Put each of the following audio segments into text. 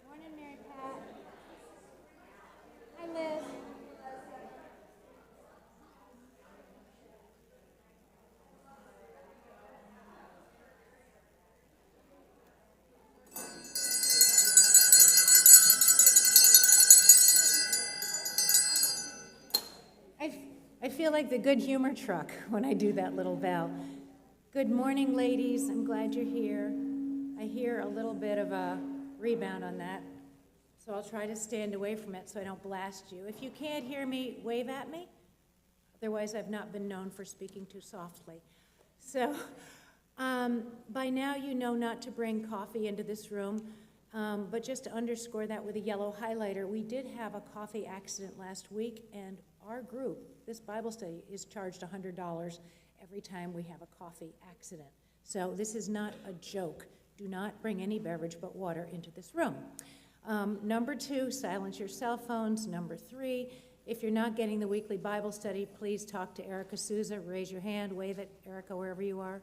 Morning, Mary Pat. Hi, Liz. I feel like the good humor truck when I do that little bell. Good morning, ladies. I'm glad you're here. I hear a little bit of a rebound on that, so I'll try to stand away from it so I don't blast you. If you can't hear me, wave at me. Otherwise, I've not been known for speaking too softly. So by now you know not to bring coffee into this room, but just to underscore that with a yellow highlighter, we did have a coffee accident last week, and our group, this Bible study, is charged $100 every time we have a coffee accident. So this is not a joke. Do not bring any beverage but water into this room. Number 2, silence your cell phones. Number 3, if you're not getting the weekly Bible study, please talk to Erica Souza. Raise your hand, wave at Erica wherever you are.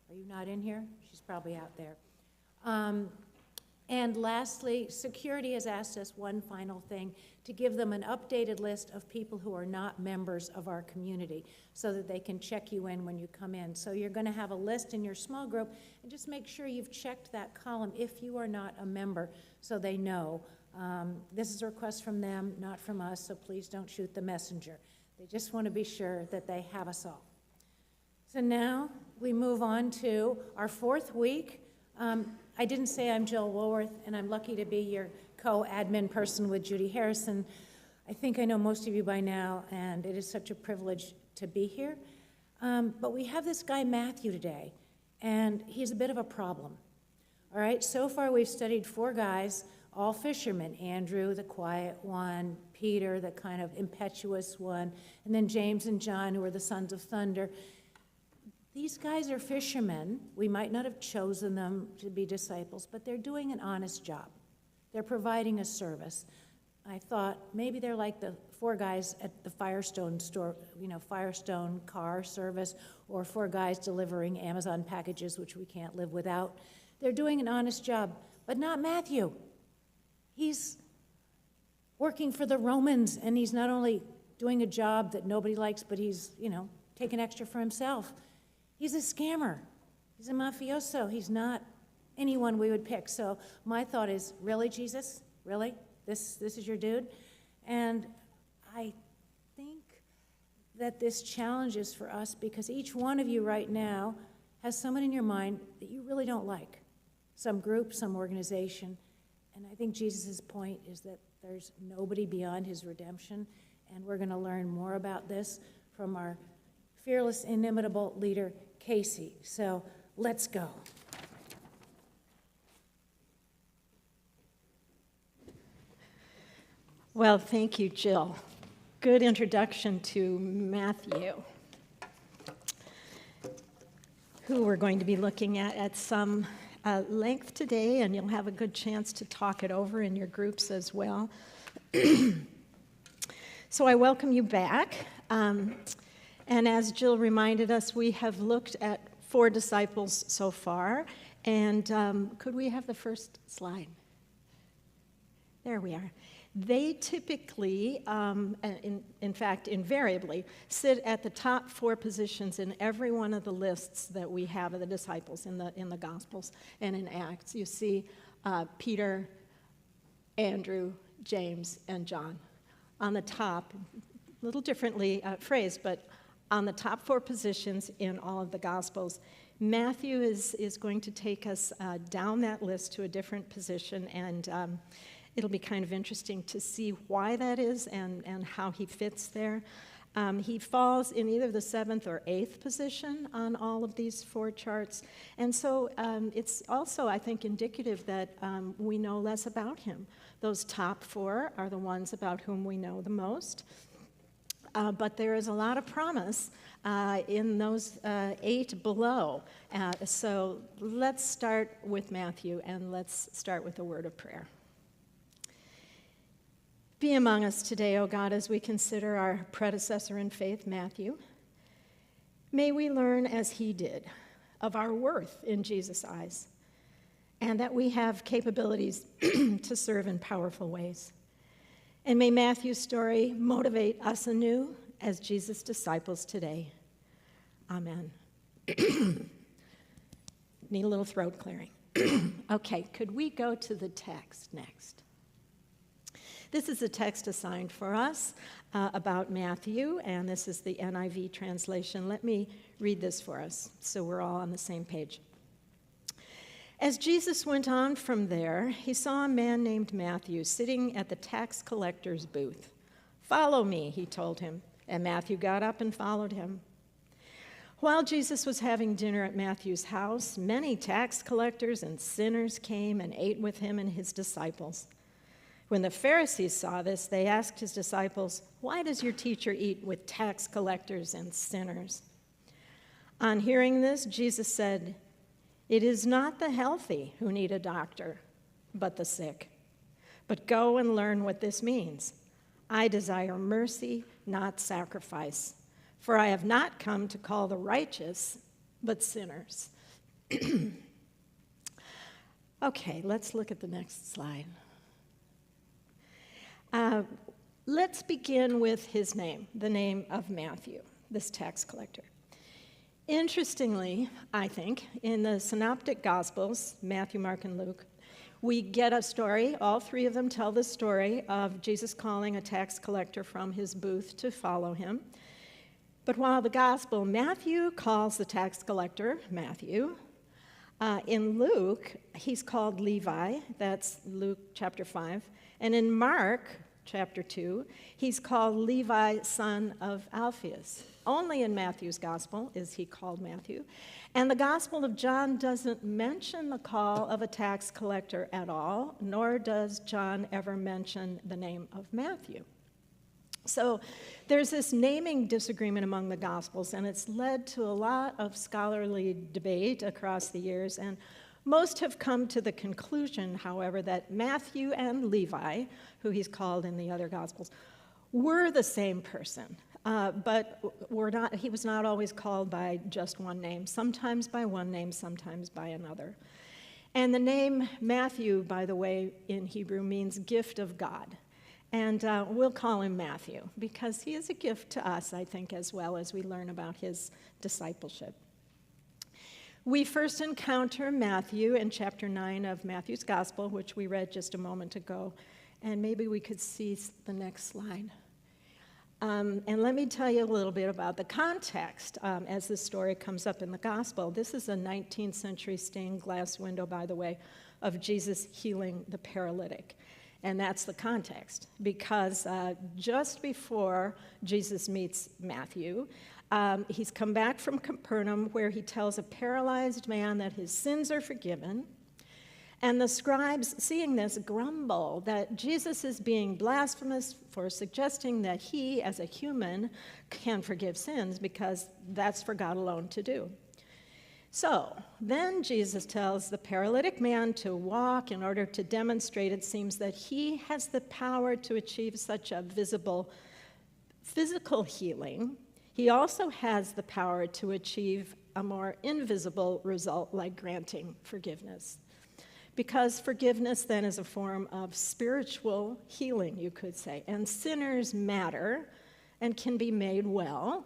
Are you not in here? She's probably out there. And lastly, security has asked us one final thing, to give them an updated list of people who are not members of our community so that they can check you in when you come in. So you're going to have a list in your small group, and just make sure you've checked that column if you are not a member so they know. This is a request from them, not from us, so please don't shoot the messenger. They just want to be sure that they have us all. So now we move on to our 4th week. I didn't say I'm Jill Woolworth, and I'm lucky to be your co-admin person with Judy Harrison. I think I know most of you by now, and it is such a privilege to be here. But we have this guy, Matthew, today, and he's a bit of a problem. All right, so far we've studied 4 guys, all fishermen. Andrew, the quiet one, Peter, the kind of impetuous one, and then James and John, who are the sons of thunder. These guys are fishermen. We might not have chosen them to be disciples, but they're doing an honest job. They're providing a service. I thought maybe they're like the 4 guys at the Firestone store, Firestone car service, or 4 guys delivering Amazon packages, which we can't live without. They're doing an honest job, but not Matthew. He's working for the Romans, and he's not only doing a job that nobody likes, but he's, taking extra for himself. He's a scammer. He's a mafioso. He's not anyone we would pick. So my thought is, really, Jesus? Really? This is your dude? And I think that this challenge is for us because each one of you right now has someone in your mind that you really don't like. Some group, some organization. And I think Jesus' point is that there's nobody beyond his redemption. And we're going to learn more about this from our fearless, inimitable leader, Casey. So let's go. Well, thank you, Jill. Good introduction to Matthew, who we're going to be looking at some length today, and you'll have a good chance to talk it over in your groups as well. So I welcome you back. And as Jill reminded us, we have looked at 4 disciples so far. And could we have the first slide? There we are. They typically, in fact, invariably, sit at the top 4 positions in every one of the lists that we have of the disciples in the Gospels and in Acts. You see Peter, Andrew, James, and John on the top, a little differently phrased, but on the top 4 positions in all of the Gospels. Matthew is going to take us down that list to a different position, and it'll be kind of interesting to see why that is and how he fits there. He falls in either the 7th or 8th position on all of these 4 charts. And so it's also, I think, indicative that we know less about him. Those top 4 are the ones about whom we know the most. But there is a lot of promise in those 8 below. So let's start with Matthew, and let's start with a word of prayer. Be among us today, O God, as we consider our predecessor in faith, Matthew. May we learn as he did of our worth in Jesus' eyes, and that we have capabilities to serve in powerful ways. And may Matthew's story motivate us anew as Jesus' disciples today. Amen. Need a little throat clearing. Okay, could we go to the text next? This is a text assigned for us about Matthew, and this is the NIV translation. Let me read this for us so we're all on the same page. As Jesus went on from there, he saw a man named Matthew sitting at the tax collector's booth. "Follow me," he told him, and Matthew got up and followed him. While Jesus was having dinner at Matthew's house, many tax collectors and sinners came and ate with him and his disciples. When the Pharisees saw this, they asked his disciples, "Why does your teacher eat with tax collectors and sinners?" On hearing this, Jesus said, "It is not the healthy who need a doctor, but the sick. But go and learn what this means. I desire mercy, not sacrifice, for I have not come to call the righteous, but sinners." Okay, let's look at the next slide. Let's begin with his name, the name of Matthew, this tax collector. Interestingly, I think, in the Synoptic Gospels, Matthew, Mark, and Luke, we get a story, all 3 of them tell the story of Jesus calling a tax collector from his booth to follow him. But while the Gospel Matthew calls the tax collector Matthew, in Luke, he's called Levi, that's Luke chapter 5, and in Mark chapter 2, he's called Levi, son of Alphaeus. Only in Matthew's gospel is he called Matthew. And the Gospel of John doesn't mention the call of a tax collector at all, nor does John ever mention the name of Matthew. So there's this naming disagreement among the Gospels, and it's led to a lot of scholarly debate across the years. And most have come to the conclusion, however, that Matthew and Levi, who he's called in the other Gospels, were the same person, but he was not always called by just one name, sometimes by one name, sometimes by another. And the name Matthew, by the way, in Hebrew means gift of God. And we'll call him Matthew because he is a gift to us, I think, as well as we learn about his discipleship. We first encounter Matthew in chapter 9 of Matthew's Gospel, which we read just a moment ago. And maybe we could see the next slide. And let me tell you a little bit about the context as this story comes up in the Gospel. This is a 19th century stained glass window, by the way, of Jesus healing the paralytic. And that's the context, because just before Jesus meets Matthew, he's come back from Capernaum, where he tells a paralyzed man that his sins are forgiven. And the scribes, seeing this, grumble that Jesus is being blasphemous for suggesting that he, as a human, can forgive sins, because that's for God alone to do. So then Jesus tells the paralytic man to walk in order to demonstrate, it seems, that he has the power to achieve such a visible physical healing. He also has the power to achieve a more invisible result, like granting forgiveness. Because forgiveness then is a form of spiritual healing, you could say. And sinners matter and can be made well,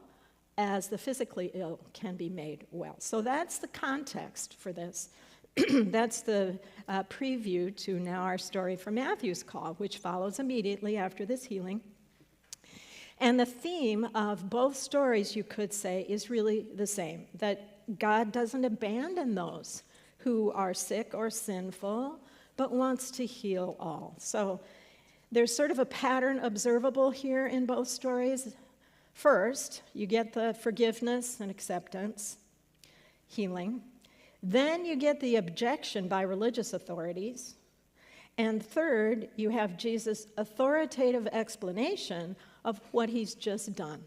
as the physically ill can be made well. So that's the context for this. That's the preview to now our story for Matthew's call, which follows immediately after this healing. And the theme of both stories, you could say, is really the same, that God doesn't abandon those who are sick or sinful, but wants to heal all. So there's sort of a pattern observable here in both stories. First, you get the forgiveness and acceptance, healing. Then you get the objection by religious authorities. And third, you have Jesus' authoritative explanation of what he's just done.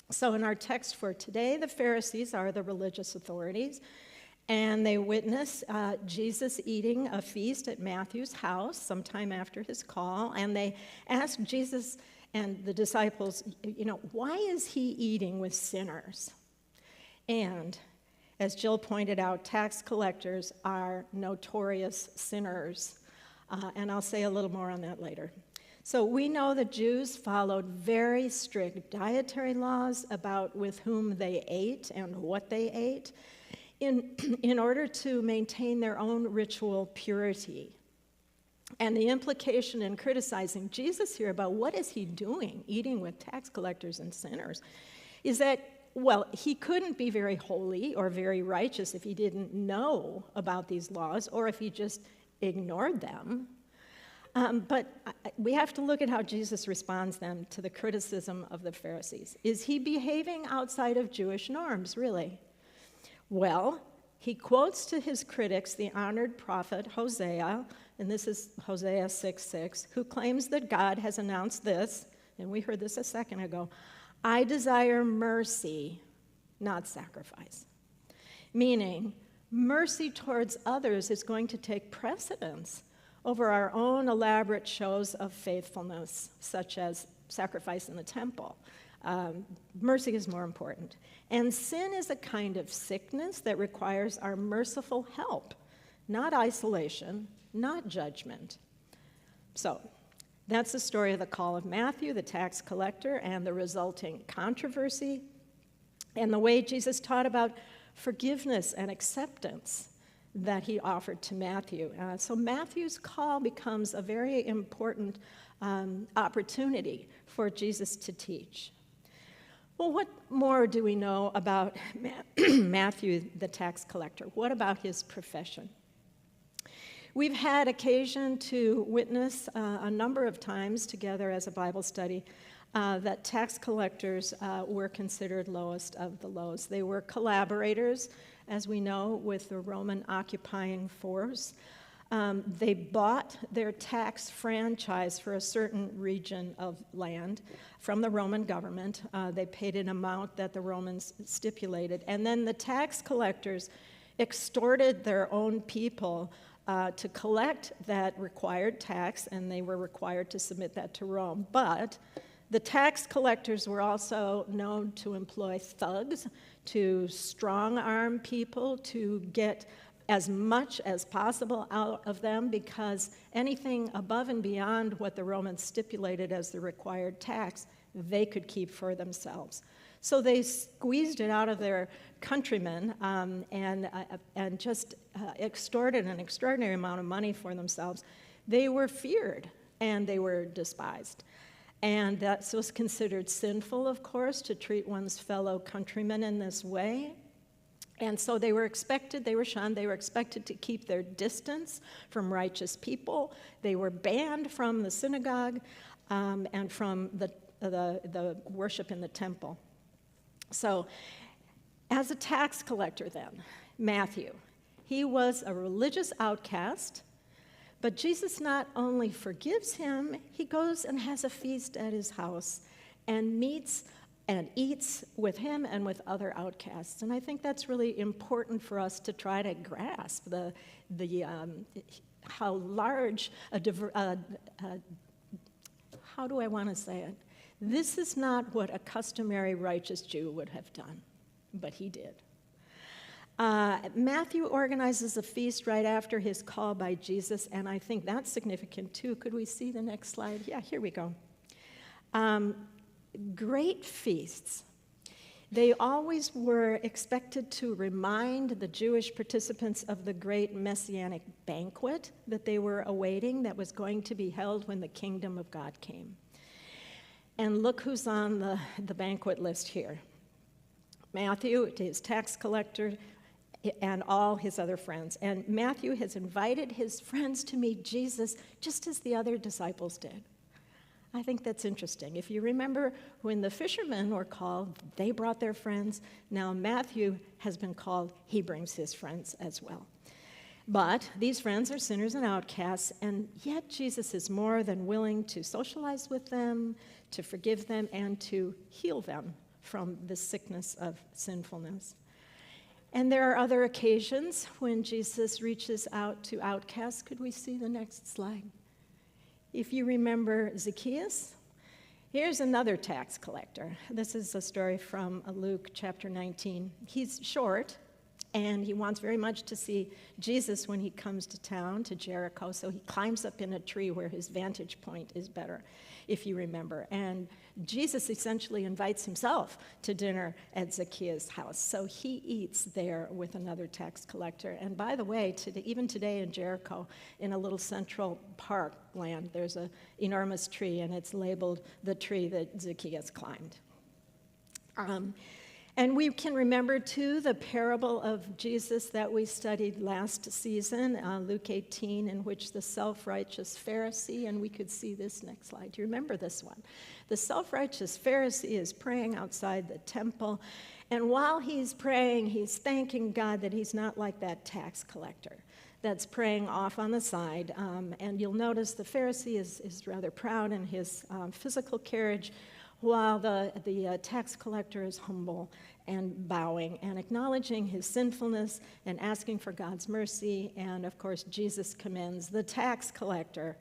So in our text for today, the Pharisees are the religious authorities, and they witness Jesus eating a feast at Matthew's house sometime after his call, and they ask Jesus and the disciples, why is he eating with sinners? And as Jill pointed out, tax collectors are notorious sinners. And I'll say a little more on that later. So we know that Jews followed very strict dietary laws about with whom they ate and what they ate in order to maintain their own ritual purity. And the implication in criticizing Jesus here about what is he doing, eating with tax collectors and sinners, is that, well, he couldn't be very holy or very righteous if he didn't know about these laws or if he just ignored them. But we have to look at how Jesus responds then to the criticism of the Pharisees. Is he behaving outside of Jewish norms, really? Well, he quotes to his critics the honored prophet Hosea, and this is Hosea 6:6, who claims that God has announced this, and we heard this a second ago, I desire mercy, not sacrifice. Meaning, mercy towards others is going to take precedence over our own elaborate shows of faithfulness, such as sacrifice in the temple. Mercy is more important. And sin is a kind of sickness that requires our merciful help, not isolation, not judgment. So, that's the story of the call of Matthew, the tax collector, and the resulting controversy, and the way Jesus taught about forgiveness and acceptance that he offered to Matthew. So Matthew's call becomes a very important opportunity for Jesus to teach. Well, what more do we know about Matthew, the tax collector? What about his profession? We've had occasion to witness a number of times together as a Bible study that tax collectors were considered lowest of the lows. They were collaborators, as we know, with the Roman occupying force. They bought their tax franchise for a certain region of land from the Roman government. They paid an amount that the Romans stipulated. And then the tax collectors extorted their own people to collect that required tax, and they were required to submit that to Rome. But the tax collectors were also known to employ thugs, to strong-arm people, to get as much as possible out of them, because anything above and beyond what the Romans stipulated as the required tax, they could keep for themselves. So they squeezed it out of their countrymen and just extorted an extraordinary amount of money for themselves. They were feared and they were despised. And that was considered sinful, of course, to treat one's fellow countrymen in this way. And so they were shunned, they were expected to keep their distance from righteous people. They were banned from the synagogue and from the worship in the temple. So as a tax collector then, Matthew, he was a religious outcast, but Jesus not only forgives him, he goes and has a feast at his house and meets and eats with him and with other outcasts. And I think that's really important for us to try to grasp how large how do I want to say it? This is not what a customary righteous Jew would have done, but he did. Matthew organizes a feast right after his call by Jesus, and I think that's significant too. Could we see the next slide? Yeah, here we go. Great feasts. They always were expected to remind the Jewish participants of the great messianic banquet that they were awaiting that was going to be held when the kingdom of God came. And look who's on the banquet list here. Matthew, his tax collector, and all his other friends. And Matthew has invited his friends to meet Jesus just as the other disciples did. I think that's interesting. If you remember when the fishermen were called, they brought their friends. Now Matthew has been called, he brings his friends as well. But these friends are sinners and outcasts, and yet Jesus is more than willing to socialize with them, to forgive them, and to heal them from the sickness of sinfulness. And there are other occasions when Jesus reaches out to outcasts. Could we see the next slide? If you remember Zacchaeus, here's another tax collector. This is a story from Luke chapter 19. He's short, and he wants very much to see Jesus when he comes to town, to Jericho, so he climbs up in a tree where his vantage point is better, if you remember. And Jesus essentially invites himself to dinner at Zacchaeus' house, so he eats there with another tax collector. And by the way, even today in Jericho, in a little central park land, there's an enormous tree, and it's labeled the tree that Zacchaeus climbed. And we can remember, too, the parable of Jesus that we studied last season, Luke 18, in which the self-righteous Pharisee, and we could see this next slide. Do you remember this one? The self-righteous Pharisee is praying outside the temple, and while he's praying, he's thanking God that he's not like that tax collector that's praying off on the side. And you'll notice the Pharisee is rather proud in his physical carriage, while the tax collector is humble and bowing and acknowledging his sinfulness and asking for God's mercy. And of course, Jesus commends the tax collector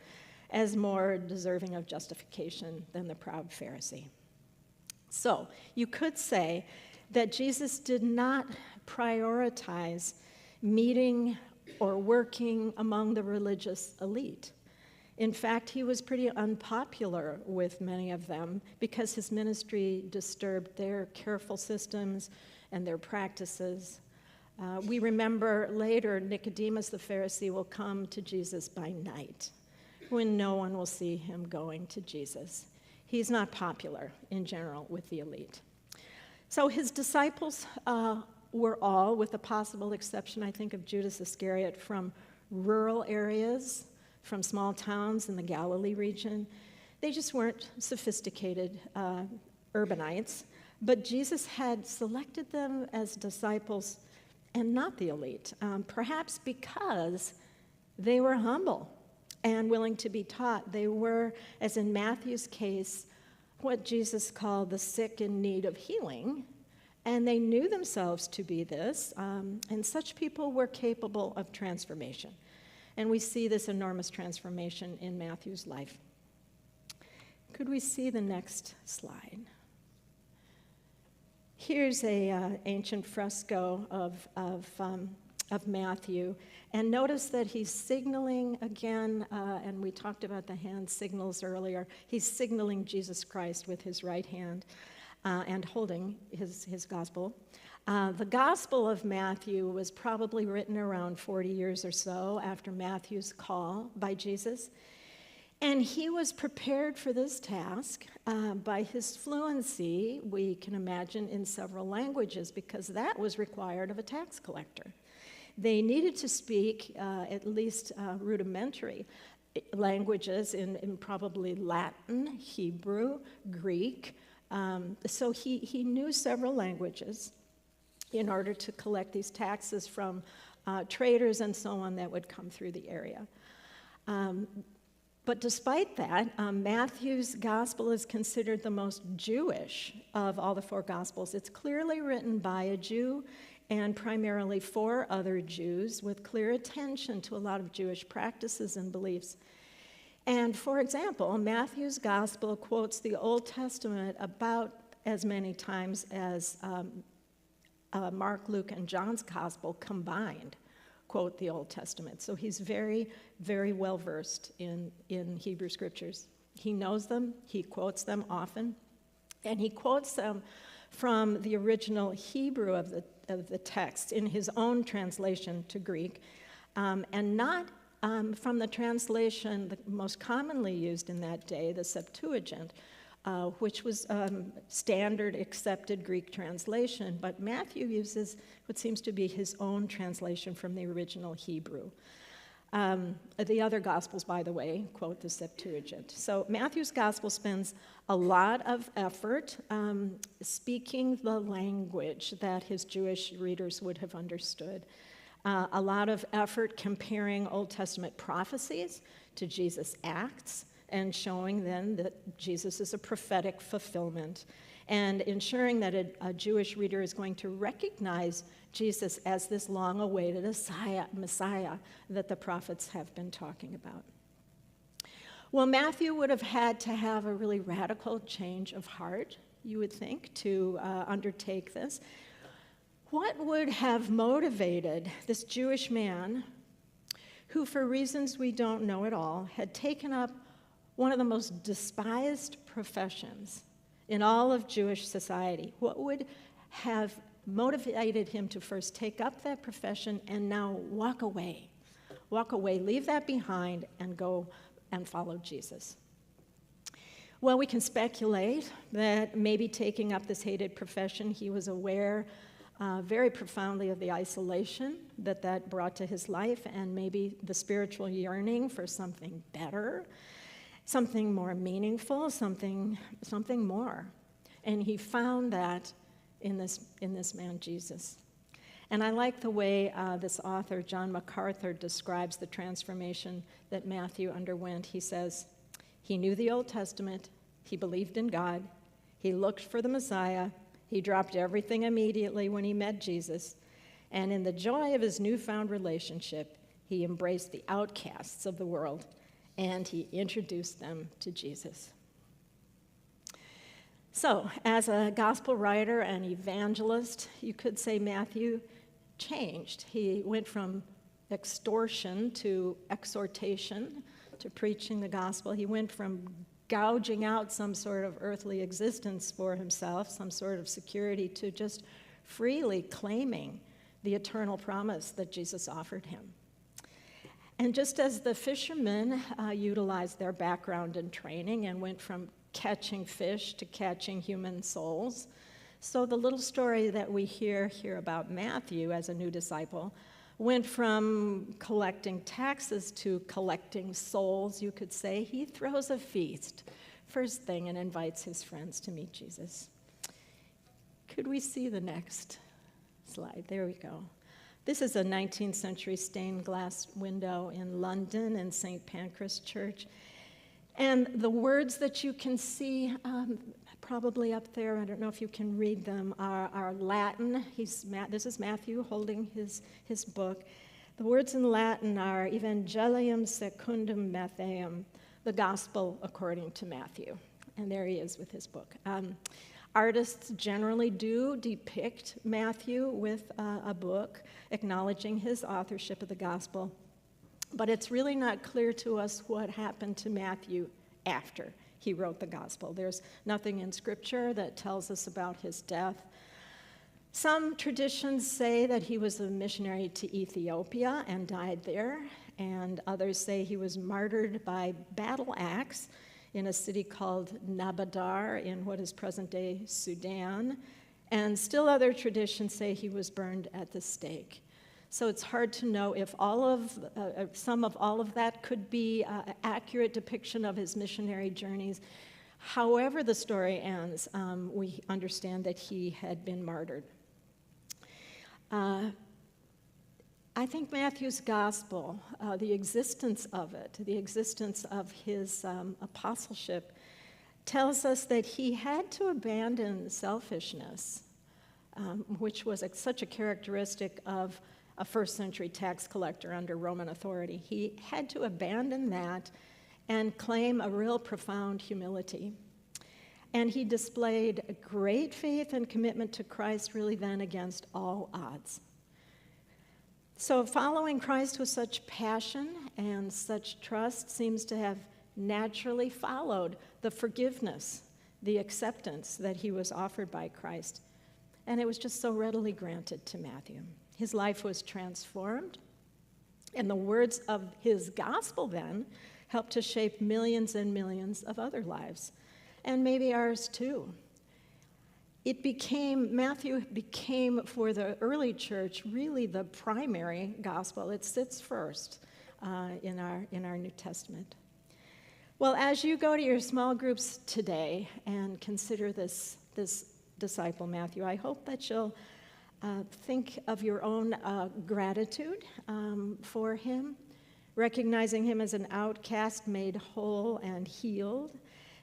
as more deserving of justification than the proud Pharisee. So you could say that Jesus did not prioritize meeting or working among the religious elite. In fact, he was pretty unpopular with many of them because his ministry disturbed their careful systems and their practices. We remember later Nicodemus the Pharisee will come to Jesus by night when no one will see him going to Jesus. He's not popular in general with the elite. So his disciples were all, with the possible exception, I think, of Judas Iscariot, from rural areas, from small towns in the Galilee region. They just weren't sophisticated urbanites, but Jesus had selected them as disciples and not the elite, perhaps because they were humble and willing to be taught. They were, as in Matthew's case, what Jesus called the sick in need of healing, and they knew themselves to be this, and such people were capable of transformation. And we see this enormous transformation in Matthew's life. Could we see the next slide? Here's an ancient fresco of Matthew. And notice that he's signaling again, and we talked about the hand signals earlier. He's signaling Jesus Christ with his right hand and holding his gospel. The Gospel of Matthew was probably written around 40 years or so after Matthew's call by Jesus. And he was prepared for this task by his fluency, we can imagine, in several languages, because that was required of a tax collector. They needed to speak at least rudimentary languages in probably Latin, Hebrew, Greek. So he knew several languages in order to collect these taxes from traders and so on that would come through the area. But despite that, Matthew's gospel is considered the most Jewish of all the four gospels. It's clearly written by a Jew and primarily for other Jews, with clear attention to a lot of Jewish practices and beliefs. And for example, Matthew's gospel quotes the Old Testament about as many times as Mark, Luke, and John's gospel combined quote the Old Testament. So he's very, very well versed in Hebrew scriptures. He knows them, he quotes them often, and he quotes them from the original Hebrew of the text in his own translation to Greek, and not from the translation that most commonly used in that day, the Septuagint, which was standard accepted Greek translation, but Matthew uses what seems to be his own translation from the original Hebrew. The other Gospels, by the way, quote the Septuagint. So Matthew's Gospel spends a lot of effort speaking the language that his Jewish readers would have understood. A lot of effort comparing Old Testament prophecies to Jesus' acts and showing then that Jesus is a prophetic fulfillment, and ensuring that a Jewish reader is going to recognize Jesus as this long-awaited Messiah that the prophets have been talking about. Well, Matthew would have had to have a really radical change of heart, you would think, to undertake this. What would have motivated this Jewish man, who for reasons we don't know at all, had taken up one of the most despised professions in all of Jewish society? What would have motivated him to first take up that profession and now walk away, leave that behind, and go and follow Jesus? Well, we can speculate that maybe taking up this hated profession, he was aware very profoundly of the isolation that brought to his life, and maybe the spiritual yearning for something better, something more meaningful, something more. And he found that in this man, Jesus. And I like the way this author, John MacArthur, describes the transformation that Matthew underwent. He says, he knew the Old Testament, he believed in God, he looked for the Messiah, he dropped everything immediately when he met Jesus, and in the joy of his newfound relationship, he embraced the outcasts of the world, and he introduced them to Jesus. So, as a gospel writer and evangelist, you could say Matthew changed. He went from extortion to exhortation to preaching the gospel. He went from gouging out some sort of earthly existence for himself, some sort of security, to just freely claiming the eternal promise that Jesus offered him. And just as the fishermen utilized their background and training and went from catching fish to catching human souls, so the little story that we hear here about Matthew as a new disciple went from collecting taxes to collecting souls, you could say. He throws a feast first thing and invites his friends to meet Jesus. Could we see the next slide? There we go. This is a 19th century stained glass window in London in St. Pancras Church. And the words that you can see probably up there, I don't know if you can read them, are Latin. This is Matthew holding his book. The words in Latin are Evangelium secundum Mattheum, the gospel according to Matthew. And there he is with his book. Artists generally do depict Matthew with a book acknowledging his authorship of the gospel, but it's really not clear to us what happened to Matthew after he wrote the gospel. There's nothing in Scripture that tells us about his death. Some traditions say that he was a missionary to Ethiopia and died there, and others say he was martyred by battle axe in a city called Nabadar in what is present-day Sudan, and still other traditions say he was burned at the stake. So it's hard to know if some of all of that could be an accurate depiction of his missionary journeys. However the story ends, we understand that he had been martyred. I think Matthew's gospel, the existence of it, the existence of his apostleship, tells us that he had to abandon selfishness, which was such a characteristic of a first century tax collector under Roman authority. He had to abandon that and claim a real profound humility. And he displayed great faith and commitment to Christ, really then against all odds. So following Christ with such passion and such trust seems to have naturally followed the forgiveness, the acceptance that he was offered by Christ. And it was just so readily granted to Matthew. His life was transformed, and the words of his gospel then helped to shape millions and millions of other lives, and maybe ours too. Matthew became, for the early church, really the primary gospel. It sits first in our New Testament. Well, as you go to your small groups today and consider this disciple, Matthew, I hope that you'll think of your own gratitude for him, recognizing him as an outcast made whole and healed,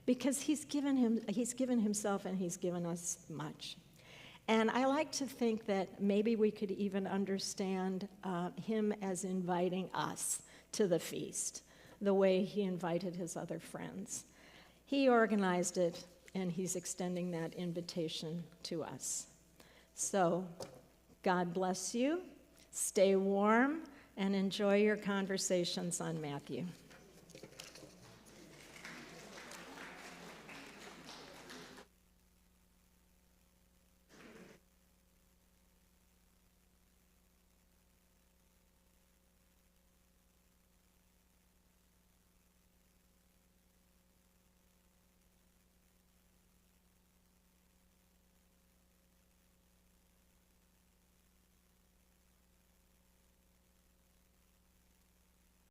because he's given himself and he's given us much. And I like to think that maybe we could even understand him as inviting us to the feast, the way he invited his other friends. He organized it, and he's extending that invitation to us. So, God bless you, stay warm, and enjoy your conversations on Matthew.